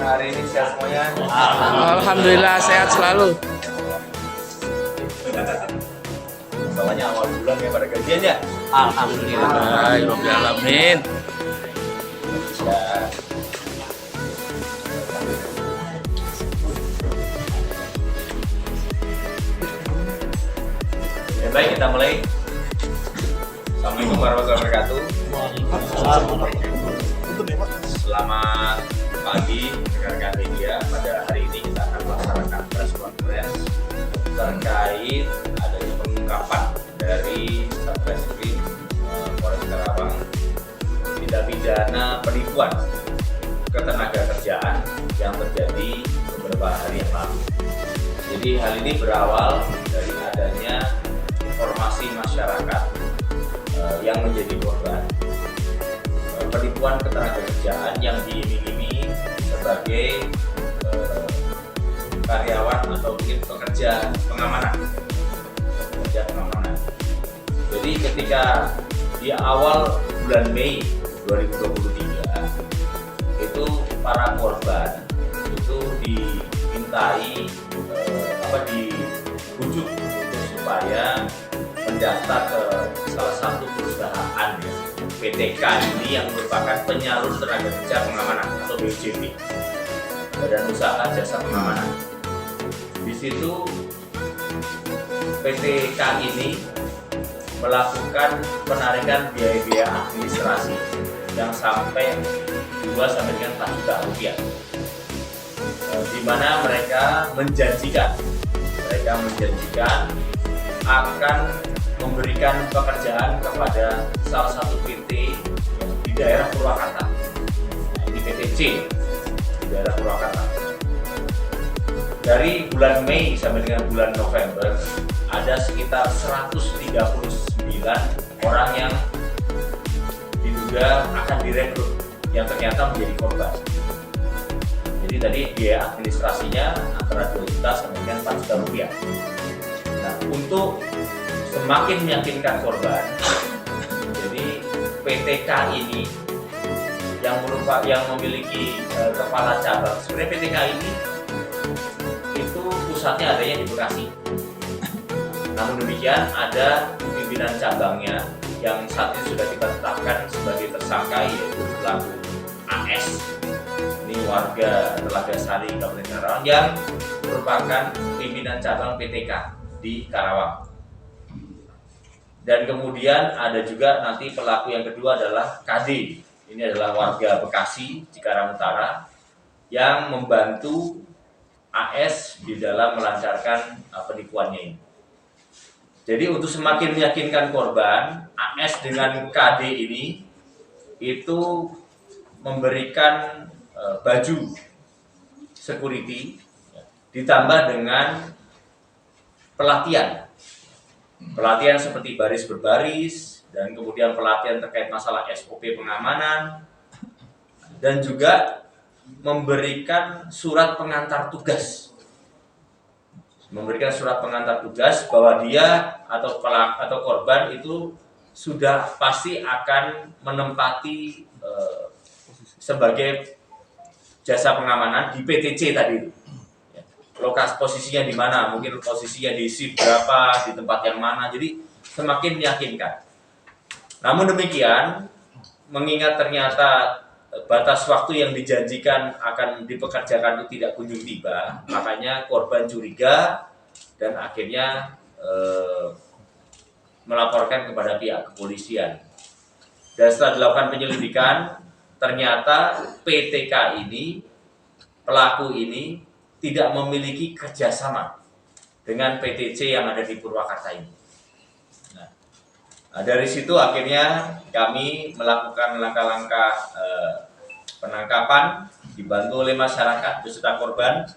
hari ini sehat semuanya? Alhamdulillah sehat selalu. Bawahnya awal bulan ya pada gajian ya? Alhamdulillah. Alamin. Ya. Ya baik, kita mulai. Assalamualaikum warahmatullahi wabarakatuh. Selamat pagi rekan-rekan media. Pada hari ini kita akan melaksanakan press conference terkait adanya pengungkapan dari Satreskrim Polres Karawang tindak pidana penipuan ketenagakerjaan yang terjadi beberapa hari yang lalu. Jadi hal ini berawal dari adanya informasi masyarakat yang menjadi korban penipuan ketenagakerjaan yang diiming-imingi sebagai karyawan atau mungkin pekerja pengamanan. Jadi ketika di awal bulan Mei 2023 itu para korban itu dimintai dibujuk supaya mendaftar ke salah satu perusahaan ya, PTK ini yang merupakan penyalur tenaga kerja pengamanan atau BUJP, Badan Usaha Jasa Pengamanan. Di situ PTK ini melakukan penarikan biaya-biaya administrasi yang sampai 2 sampai dengan 4 juta rupiah, di mana mereka menjanjikan akan memberikan pekerjaan kepada salah satu PT di daerah Purwakarta. Nah, ini PT C di daerah Purwakarta. Dari bulan Mei sampai dengan bulan November ada sekitar 139 orang yang diduga akan direkrut yang ternyata menjadi korban. Jadi tadi biaya administrasinya antara 2 juta sampai dengan 4 juta rupiah. Nah, untuk semakin meyakinkan korban, jadi PTK ini yang memiliki kepala cabang. Sebenarnya PTK ini itu pusatnya adanya di Bekasi. Namun demikian ada pimpinan cabangnya yang saat ini sudah kita tetapkan sebagai tersangka, yaitu pelaku AS. Ini warga Telaga Sari, Kabupaten Karawang, yang merupakan pimpinan cabang PTK di Karawang. Dan kemudian ada juga nanti pelaku yang kedua adalah KD. Ini adalah warga Bekasi, Cikarang Utara, yang membantu AS di dalam melancarkan penipuannya ini. Jadi untuk semakin meyakinkan korban, AS dengan KD ini itu memberikan baju security ditambah dengan pelatihan seperti baris berbaris, dan kemudian pelatihan terkait masalah SOP pengamanan, dan juga memberikan surat pengantar tugas bahwa dia atau korban itu sudah pasti akan menempati sebagai jasa pengamanan di PTC tadi itu. Lokasi posisinya di mana, mungkin posisinya di shift berapa, di tempat yang mana, jadi semakin meyakinkan. Namun demikian, mengingat ternyata batas waktu yang dijanjikan akan dipekerjakan itu tidak kunjung tiba, makanya korban curiga dan akhirnya melaporkan kepada pihak kepolisian. Dan setelah dilakukan penyelidikan, ternyata PTK ini, pelaku ini tidak memiliki kerjasama dengan PTC yang ada di Purwakarta ini. Nah, dari situ akhirnya kami melakukan langkah-langkah penangkapan dibantu oleh masyarakat beserta korban,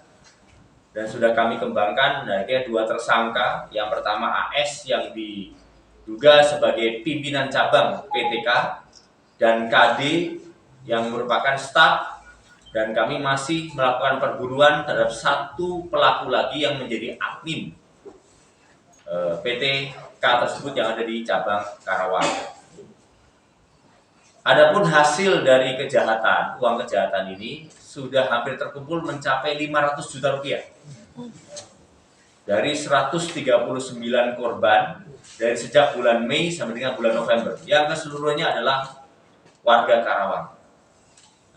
dan sudah kami kembangkan. Dan akhirnya 2 tersangka. Yang pertama AS yang diduga sebagai pimpinan cabang PTK, dan KD yang merupakan staf. Dan kami masih melakukan perburuan terhadap 1 pelaku lagi yang menjadi admin PTK tersebut yang ada di cabang Karawang. Adapun hasil dari uang kejahatan ini sudah hampir terkumpul mencapai 500 juta rupiah. Dari 139 korban dari sejak bulan Mei sampai dengan bulan November, yang keseluruhannya adalah warga Karawang.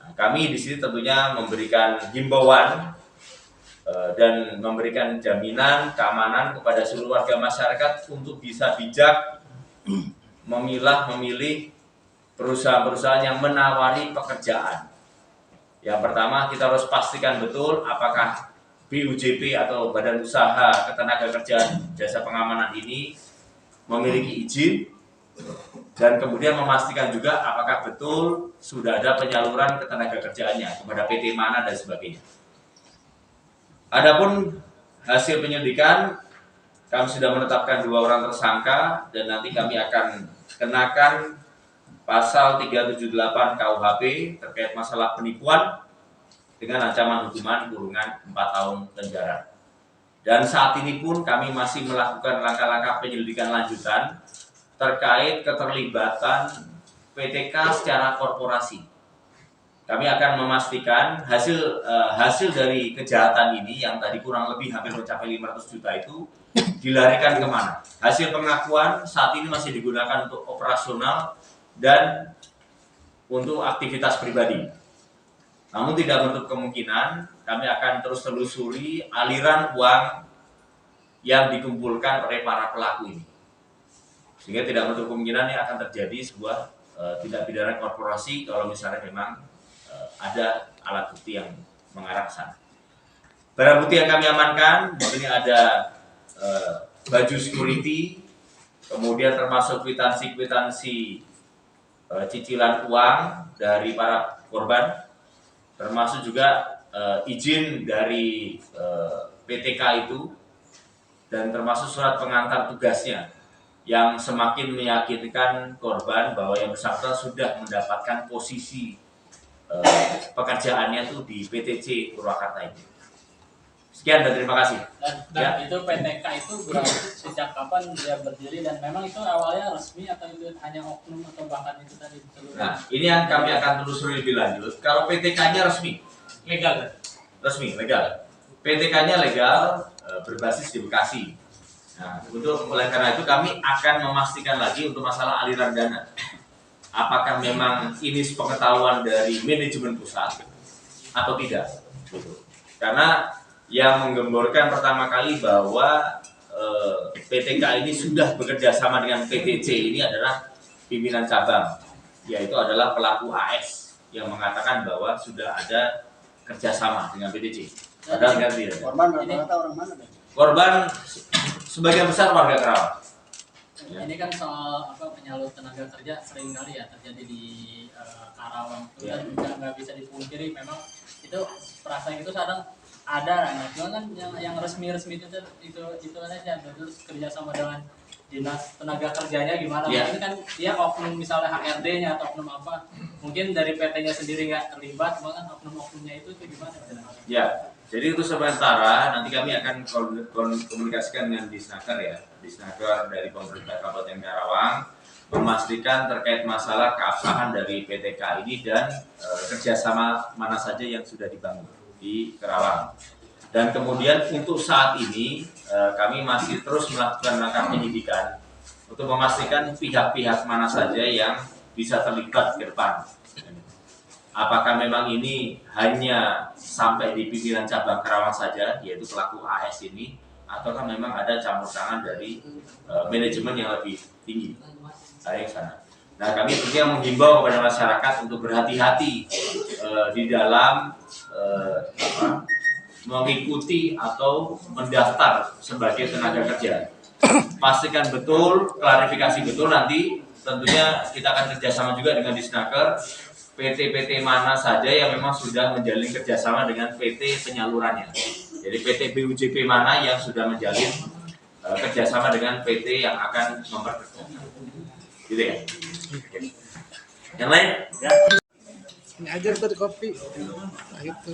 Nah, kami di sini tentunya memberikan himbauan dan memberikan jaminan keamanan kepada seluruh warga masyarakat untuk bisa bijak memilih perusahaan-perusahaan yang menawari pekerjaan. Yang pertama, kita harus pastikan betul apakah BUJP atau Badan Usaha Ketenagakerjaan Jasa Pengamanan ini memiliki izin, dan kemudian memastikan juga apakah betul sudah ada penyaluran ketenagakerjaannya kepada PT mana dan sebagainya. Adapun hasil penyelidikan, kami sudah menetapkan 2 orang tersangka dan nanti kami akan kenakan pasal 378 KUHP terkait masalah penipuan dengan ancaman hukuman kurungan 4 tahun penjara. Dan saat ini pun kami masih melakukan langkah-langkah penyelidikan lanjutan terkait keterlibatan PTK secara korporasi. Kami akan memastikan hasil dari kejahatan ini yang tadi kurang lebih hampir mencapai 500 juta itu dilarikan kemana. Hasil pengakuan saat ini masih digunakan untuk operasional dan untuk aktivitas pribadi. Namun tidak menutup kemungkinan kami akan terus telusuri aliran uang yang dikumpulkan oleh para pelaku ini. Sehingga tidak menutup kemungkinan yang akan terjadi sebuah tindak pidana korporasi kalau misalnya memang ada alat bukti yang mengarah ke sana. Barang bukti yang kami amankan, di sini ada baju security, kemudian termasuk kwitansi cicilan uang dari para korban, termasuk juga izin dari PTK itu, dan termasuk surat pengantar tugasnya yang semakin meyakinkan korban bahwa yang bersangkutan sudah mendapatkan posisi pekerjaannya tuh di PTC Purwakarta ini. Sekian dan terima kasih. Dan itu PTK itu berarti sejak kapan dia berdiri dan memang itu awalnya resmi atau itu hanya oknum atau bahkan itu tadi seluruh? Nah, ini yang kami akan telusuri lebih lanjut. Kalau PTK-nya resmi, Legal. resmi, legal. PTK-nya legal, berbasis di Bekasi. Nah, oleh karena itu kami akan memastikan lagi untuk masalah aliran dana. Apakah memang ini sepengetahuan dari manajemen pusat atau tidak? Karena yang menggemborkan pertama kali bahwa PTK ini sudah bekerja sama dengan PTC ini adalah pimpinan cabang, yaitu adalah pelaku AS yang mengatakan bahwa sudah ada kerjasama dengan PTC. Padahal kan tidak. Korban rata-rata orang mana? Korban sebagian besar warga Karawang. Ini kan soal penyalur tenaga kerja sering kali ya terjadi di Karawang itu dan nggak bisa dipungkiri memang itu perasaan itu kadang ada, nah cuma kan yang resmi itu aja terus kerjasama dengan dinas tenaga kerjanya gimana? Ini kan dia oknum misalnya HRD-nya atau oknum apa, mungkin dari PT-nya sendiri nggak terlibat, bahkan oknum-oknumnya itu gimana? Ya, jadi itu sementara nanti kami akan komunikasikan dengan Disnaker ya, Disnaker dari pemerintah Kabupaten Karawang, memastikan terkait masalah keabsahan dari PTK ini dan kerjasama mana saja yang sudah dibangun di Karawang. Dan kemudian untuk saat ini kami masih terus melakukan langkah penyidikan untuk memastikan pihak-pihak mana saja yang bisa terlibat ke depan. Apakah memang ini hanya sampai di pimpinan cabang Karawang saja, yaitu pelaku AS ini, ataukah memang ada campur tangan dari manajemen yang lebih tinggi dari sana. Nah, kami tentunya menghimbau kepada masyarakat untuk berhati-hati di dalam mengikuti atau mendaftar sebagai tenaga kerja. Pastikan betul, klarifikasi betul, nanti tentunya kita akan kerjasama juga dengan Disnaker, PT-PT mana saja yang memang sudah menjalin kerjasama dengan PT penyalurannya. Jadi PT BUJP mana yang sudah menjalin kerjasama dengan PT yang akan memperkerjakan. Gitu ya. Yang lain? Ya. Ini aja tuh kopi. Gitu.